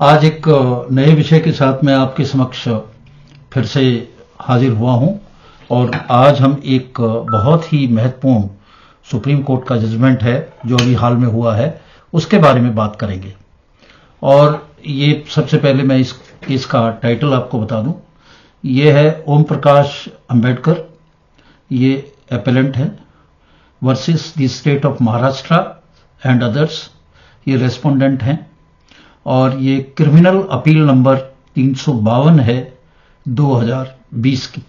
आज एक नए विषय के साथ मैं आपके समक्ष फिर से हाजिर हुआ हूं और आज हम एक बहुत ही महत्वपूर्ण सुप्रीम कोर्ट का जजमेंट है जो अभी हाल में हुआ है उसके बारे में बात करेंगे। और ये सबसे पहले मैं इस केस का टाइटल आपको बता दूं। ये है ओम प्रकाश अंबेडकर, ये एपेलेंट है, versus the state of Maharashtra and others, ये रेस्पोंडेंट हैं। और ये क्रिमिनल अपील नंबर 352 है 2020 की।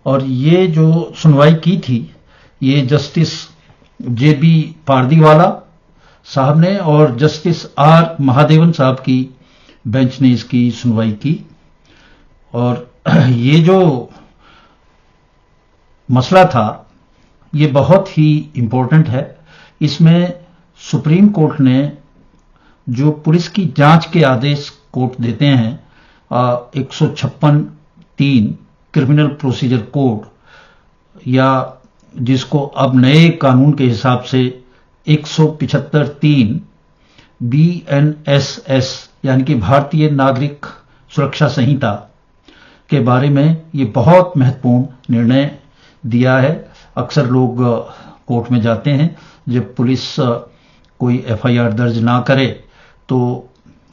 और ये जो सुनवाई की थी ये जस्टिस जेबी पारदीवाला साहब ने और जस्टिस आर महादेवन साहब की बेंच ने इसकी सुनवाई की। और ये जो मसला था ये बहुत ही इंपॉर्टेंट है। इसमें सुप्रीम कोर्ट ने जो पुलिस की जांच के आदेश कोर्ट देते हैं 156(3) क्रिमिनल प्रोसीजर कोड, या जिसको अब नए कानून के हिसाब से 175(3) BNSS यानी कि भारतीय नागरिक सुरक्षा संहिता के बारे में ये बहुत महत्वपूर्ण निर्णय दिया है। अक्सर लोग कोर्ट में जाते हैं, जब पुलिस कोई FIR दर्ज ना करे तो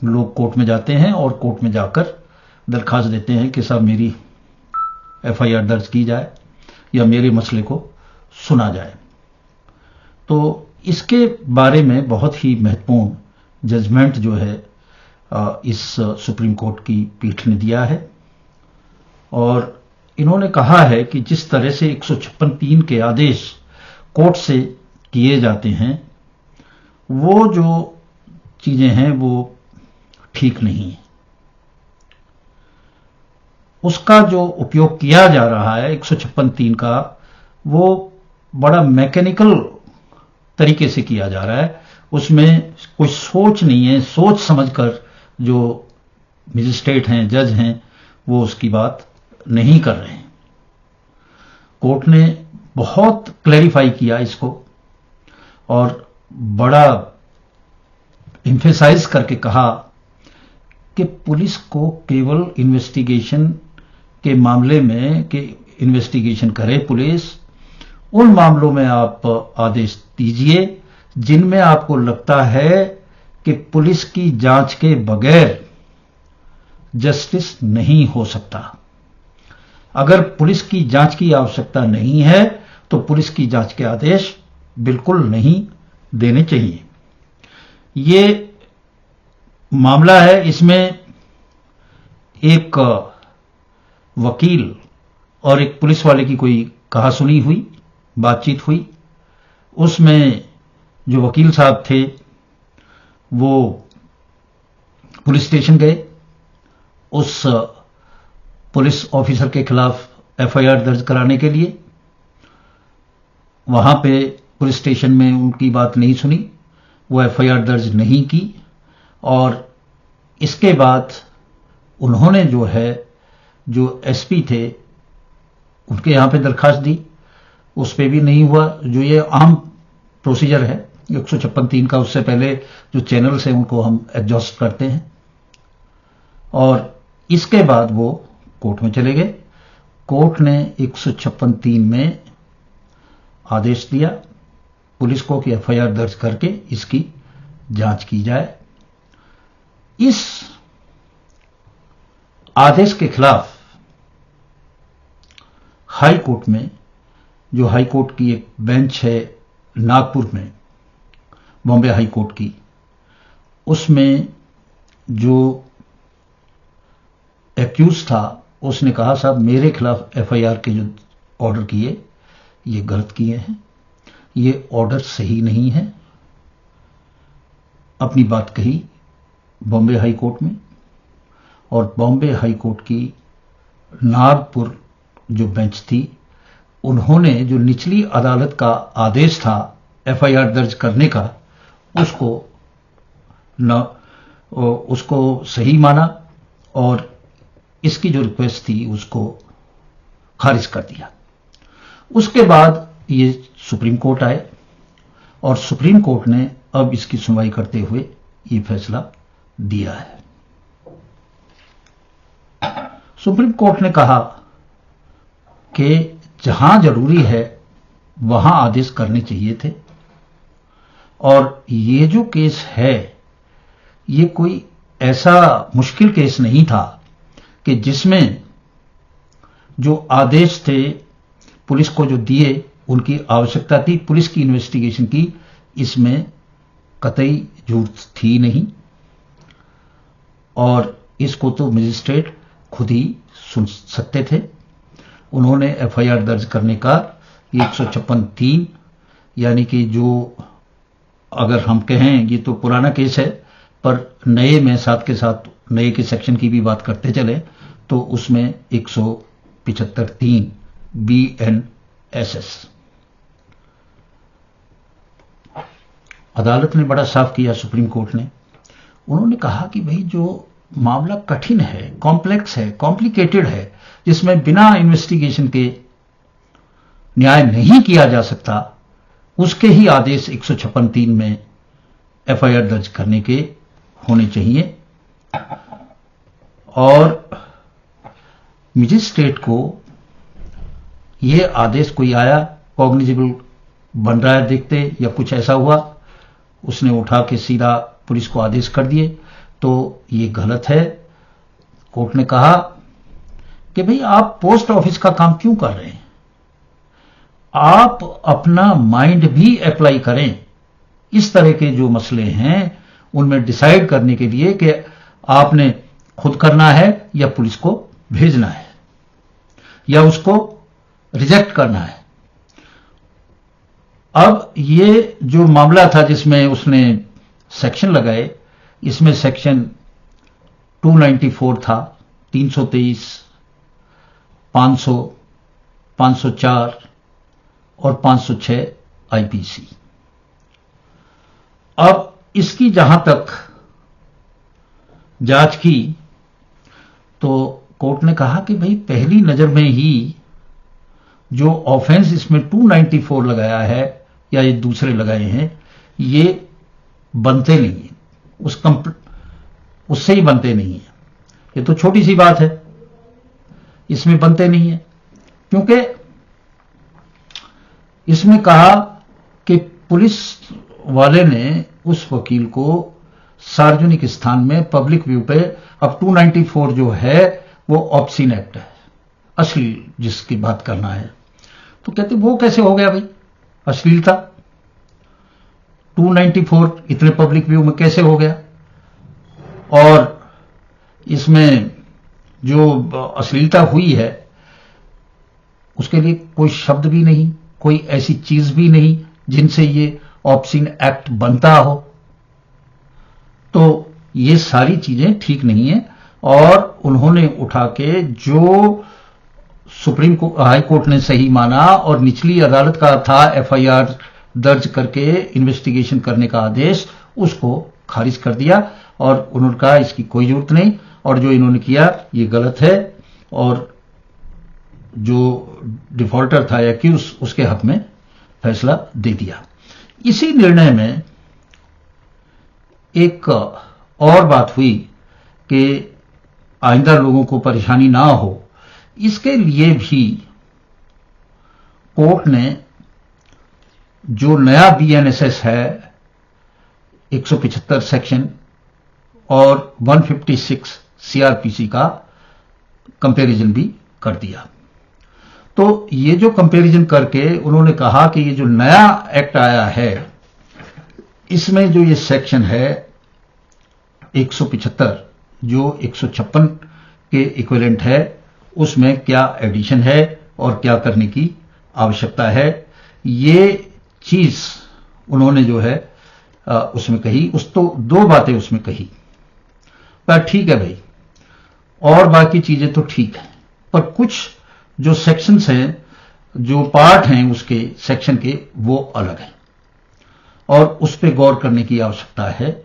लोग कोर्ट में जाते हैं और कोर्ट में जाकर दरखास्त देते हैं कि साहब मेरी FIR दर्ज की जाए या मेरे मसले को सुना जाए। तो इसके बारे में बहुत ही महत्वपूर्ण जजमेंट जो है इस सुप्रीम कोर्ट की पीठ ने दिया है। और इन्होंने कहा है कि जिस तरह से 156(3) के आदेश कोर्ट से किए जाते हैं वो जो चीजें हैं वो ठीक नहीं है। उसका जो उपयोग किया जा रहा है 156(3) का, वो बड़ा मैकेनिकल तरीके से किया जा रहा है। उसमें कोई सोच नहीं है, सोच समझकर जो मजिस्ट्रेट हैं, जज हैं, वो उसकी बात नहीं कर रहे हैं। कोर्ट ने बहुत क्लैरिफाई किया इसको और बड़ा एम्फेसाइज करके कहा कि पुलिस को केवल इन्वेस्टिगेशन के मामले में कि इन्वेस्टिगेशन करे पुलिस, उन मामलों में आप आदेश दीजिए जिनमें आपको लगता है कि पुलिस की जांच के बगैर जस्टिस नहीं हो सकता। अगर पुलिस की जांच की आवश्यकता नहीं है तो पुलिस की जांच के आदेश बिल्कुल नहीं देने चाहिए। ये मामला है, इसमें एक वकील और एक पुलिस वाले की कोई कहा सुनी हुई बातचीत हुई। उसमें जो वकील साहब थे वो पुलिस स्टेशन गए, उस पुलिस ऑफिसर के खिलाफ FIR दर्ज कराने के लिए। वहां पे पुलिस स्टेशन में उनकी बात नहीं सुनी, वो FIR दर्ज नहीं की। और इसके बाद उन्होंने जो है, जो SP थे उनके यहां पे दरखास्त दी, उस पे भी नहीं हुआ। जो ये आम प्रोसीजर है 156(3) का, उससे पहले जो चैनल्स हैं उनको हम एग्जॉस्ट करते हैं। और इसके बाद वो कोर्ट में चले गए। कोर्ट ने 156(3) में आदेश दिया पुलिस को कि FIR दर्ज करके इसकी जांच की जाए। इस आदेश के खिलाफ हाई कोर्ट में, जो हाई कोर्ट की एक बेंच है नागपुर में, बॉम्बे हाई कोर्ट की, उसमें जो एक्यूज था उसने कहा साहब मेरे खिलाफ FIR के जो ऑर्डर किए ये गलत किए हैं, ये ऑर्डर सही नहीं है। अपनी बात कही बॉम्बे हाई कोर्ट में। और बॉम्बे हाई कोर्ट की नागपुर जो बेंच थी, उन्होंने जो निचली अदालत का आदेश था FIR दर्ज करने का, उसको सही माना और इसकी जो रिक्वेस्ट थी उसको खारिज कर दिया। उसके बाद ये सुप्रीम कोर्ट आए और सुप्रीम कोर्ट ने अब इसकी सुनवाई करते हुए ये फैसला दिया है। सुप्रीम कोर्ट ने कहा कि जहां जरूरी है वहां आदेश करने चाहिए थे, और ये जो केस है ये कोई ऐसा मुश्किल केस नहीं था कि जिसमें जो आदेश थे पुलिस को जो दिए उनकी आवश्यकता थी पुलिस की इन्वेस्टिगेशन की, इसमें कतई झूठ थी नहीं, और इसको तो मजिस्ट्रेट खुद ही सुन सकते थे। उन्होंने एफआईआर दर्ज करने का 156(3) यानी कि जो अगर हम कहें ये तो पुराना केस है, पर नए में साथ के साथ नए के सेक्शन की भी बात करते चले तो उसमें 175(3) BNSS। अदालत ने बड़ा साफ किया, सुप्रीम कोर्ट ने। उन्होंने कहा कि भाई जो मामला कठिन है, कॉम्प्लेक्स है, कॉम्प्लिकेटेड है, जिसमें बिना इन्वेस्टिगेशन के न्याय नहीं किया जा सकता, उसके ही आदेश 156(3) में एफआईआर दर्ज करने के होने चाहिए। और मजिस्ट्रेट को यह आदेश कोई आया, कॉग्निजेबल बन रहा है देखते, या कुछ ऐसा हुआ, उसने उठा के सीधा पुलिस को आदेश कर दिए, तो ये गलत है। कोर्ट ने कहा कि भाई आप पोस्ट ऑफिस का काम क्यों कर रहे हैं, आप अपना माइंड भी अप्लाई करें इस तरह के जो मसले हैं उनमें डिसाइड करने के लिए कि आपने खुद करना है या पुलिस को भेजना है या उसको रिजेक्ट करना है। अब ये जो मामला था जिसमें उसने सेक्शन लगाए, इसमें सेक्शन 294 था, 323, 500, 504 और 506 आईपीसी। अब इसकी जहां तक जांच की तो कोर्ट ने कहा कि भाई पहली नजर में ही जो ऑफेंस इसमें 294 लगाया है या ये दूसरे लगाए हैं, ये बनते नहीं है, उससे ही बनते नहीं है। ये तो छोटी सी बात है, इसमें बनते नहीं है, क्योंकि इसमें कहा कि पुलिस वाले ने उस वकील को सार्वजनिक स्थान में पब्लिक व्यू पे, अब 294 जो है वो ऑब्सीन एक्ट है, अश्लील जिसकी बात करना है, तो कहते वो कैसे हो गया भाई अश्लीलता, 294 इतने पब्लिक व्यू में कैसे हो गया। और इसमें जो अश्लीलता हुई है उसके लिए कोई शब्द भी नहीं, कोई ऐसी चीज भी नहीं जिनसे ये ऑब्सीन एक्ट बनता हो, तो ये सारी चीजें ठीक नहीं है। और उन्होंने उठा के जो सुप्रीम हाई कोर्ट ने सही माना और निचली अदालत का था एफआईआर दर्ज करके इन्वेस्टिगेशन करने का आदेश, उसको खारिज कर दिया और उन्होंने कहा इसकी कोई जरूरत नहीं, और जो इन्होंने किया ये गलत है, और जो डिफॉल्टर था एक्यूज उसके हक में फैसला दे दिया। इसी निर्णय में एक और बात हुई कि आइंदा लोगों को परेशानी ना हो, इसके लिए भी कोर्ट ने जो नया बीएनएसएस है 175 सेक्शन और 156 सीआरपीसी का कंपैरिजन भी कर दिया। तो ये जो कंपैरिजन करके उन्होंने कहा कि ये जो नया एक्ट आया है इसमें जो ये सेक्शन है 175 जो 156 के इक्विवेलेंट है, उसमें क्या एडिशन है और क्या करने की आवश्यकता है, ये चीज उन्होंने जो है उसमें कही। उस तो दो बातें उसमें कही, पर ठीक है भाई, और बाकी चीजें तो ठीक है, पर कुछ जो सेक्शंस हैं, जो पार्ट हैं उसके सेक्शन के, वो अलग हैं और उस पर गौर करने की आवश्यकता है।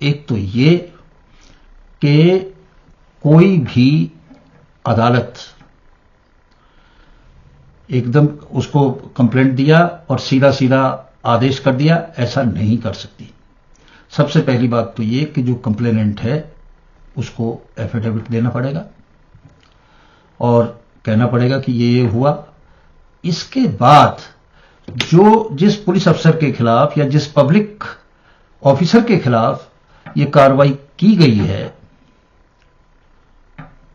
एक तो ये कि कोई भी अदालत एकदम उसको कंप्लेंट दिया और सीधा सीधा आदेश कर दिया, ऐसा नहीं कर सकती। सबसे पहली बात तो ये कि जो कंप्लेनेंट है उसको एफिडेविट देना पड़ेगा और कहना पड़ेगा कि ये हुआ। इसके बाद जो जिस पुलिस अफसर के खिलाफ या जिस पब्लिक ऑफिसर के खिलाफ ये कार्रवाई की गई है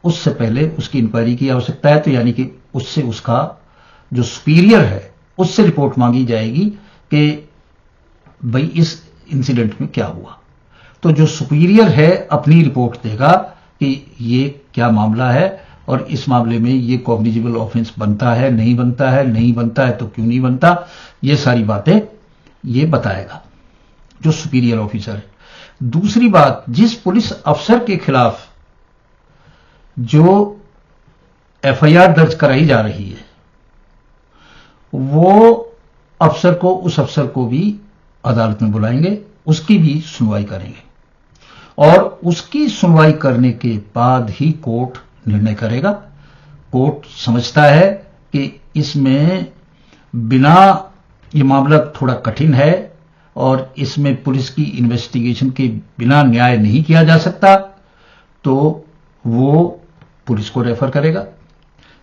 उससे पहले उसकी इंक्वायरी की आवश्यकता है। तो यानी कि उससे उसका जो सुपीरियर है उससे रिपोर्ट मांगी जाएगी कि भाई इस इंसिडेंट में क्या हुआ। तो जो सुपीरियर है अपनी रिपोर्ट देगा कि ये क्या मामला है और इस मामले में ये कॉग्निजेबल ऑफेंस बनता है, नहीं बनता है, नहीं बनता है तो क्यों नहीं बनता, ये सारी बातें ये बताएगा जो सुपीरियर ऑफिसर है। दूसरी बात, जिस पुलिस अफसर के खिलाफ जो एफआईआर दर्ज कराई जा रही है वो अफसर को, उस अफसर को भी अदालत में बुलाएंगे, उसकी भी सुनवाई करेंगे और उसकी सुनवाई करने के बाद ही कोर्ट निर्णय करेगा। कोर्ट समझता है कि इसमें बिना, ये मामला थोड़ा कठिन है और इसमें पुलिस की इन्वेस्टिगेशन के बिना न्याय नहीं किया जा सकता, तो वो पुलिस को रेफर करेगा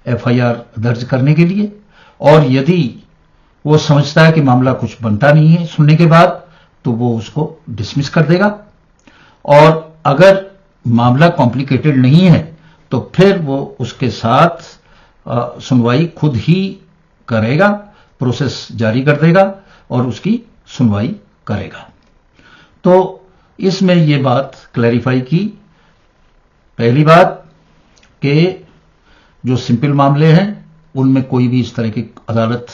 एफआईआर दर्ज करने के लिए। और यदि वो समझता है कि मामला कुछ बनता नहीं है सुनने के बाद, तो वो उसको डिसमिस कर देगा। और अगर मामला कॉम्प्लिकेटेड नहीं है तो फिर वो उसके साथ सुनवाई खुद ही करेगा, प्रोसेस जारी कर देगा और उसकी सुनवाई करेगा। तो इसमें ये बात क्लैरिफाई की। पहली बात कि जो सिंपल मामले हैं उनमें कोई भी इस तरह की अदालत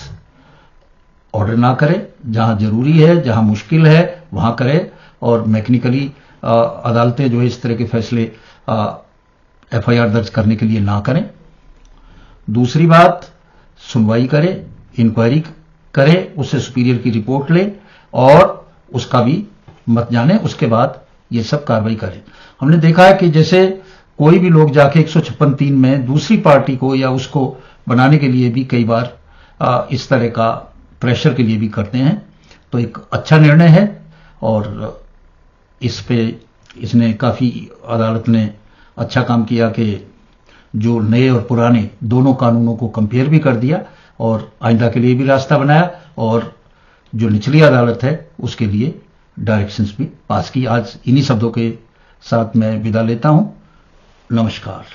ऑर्डर ना करे, जहां जरूरी है, जहां मुश्किल है वहां करे और मैकेनिकली अदालतें जो है इस तरह के फैसले एफआईआर दर्ज करने के लिए ना करें। दूसरी बात, सुनवाई करे, इंक्वायरी करे, उससे सुपीरियर की रिपोर्ट ले और उसका भी मत जाने, उसके बाद ये सब कार्रवाई करें। हमने देखा है कि जैसे कोई भी लोग जाके 156(3) में दूसरी पार्टी को या उसको बनाने के लिए भी कई बार इस तरह का प्रेशर के लिए भी करते हैं। तो एक अच्छा निर्णय है और इस पे इसने काफी, अदालत ने अच्छा काम किया कि जो नए और पुराने दोनों कानूनों को कंपेयर भी कर दिया और आइंदा के लिए भी रास्ता बनाया और जो निचली अदालत है उसके लिए डायरेक्शंस भी पास की। आज इन्हीं शब्दों के साथ मैं विदा लेता हूं। नमस्कार।